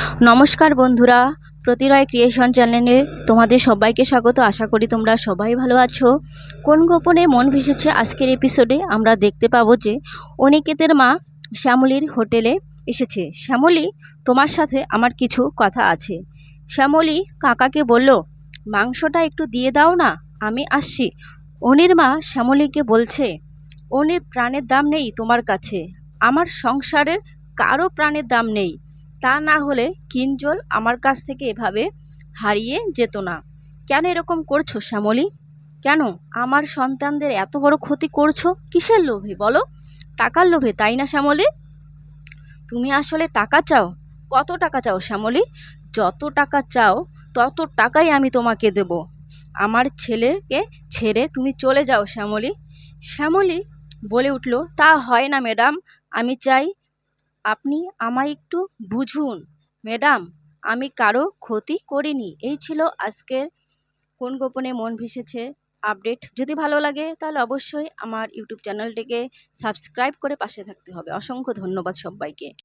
নমস্কার বন্ধুরা, প্রতিরয় ক্রিয়েশন চ্যানেলে তোমাদের সবাইকে স্বাগত। আশা করি তোমরা সবাই ভালো আছো। কোন গোপনে মন ভেসেছে আজকের এপিসোডে আমরা দেখতে পাবো যে অনিকেতের মা শ্যামলীর হোটেলে এসেছে। শ্যামলী, তোমার সাথে আমার কিছু কথা আছে। শ্যামলী কাকাকে বলল, মাংসটা একটু দিয়ে দাও না, আমি আসছি। অনির মা শ্যামলীকে বলছে, অনির প্রাণের দাম নেই তোমার কাছে, আমার সংসারের কারো প্রাণের দাম নেই। তা না হলে কিঞ্জল আমার কাছ থেকে এভাবে হারিয়ে যেত না। কেন এরকম করছো শ্যামলী? কেন আমার সন্তানদের এত বড় ক্ষতি করছো? কিসের লোভে বলো? টাকার লোভে, তাই না শ্যামলী? তুমি আসলে টাকা চাও? কত টাকা চাও শ্যামলী? যত টাকা চাও তত টাকাই আমি তোমাকে দেব। আমার ছেলেকে ছেড়ে তুমি চলে যাও শ্যামলী। শ্যামলী বলে উঠল, তা হয় না ম্যাডাম, আমি চাই আপনি আমায় একটু বুঝুন। ম্যাডাম, আমি কারো ক্ষতি করিনি। এই ছিল আজকের কোন গোপনে মন ভেসেছে আপডেট। যদি ভালো লাগে তাহলে অবশ্যই আমার ইউটিউব চ্যানেলটিকে সাবস্ক্রাইব করে পাশে থাকতে হবে। অসংখ্য ধন্যবাদ সবাইকে।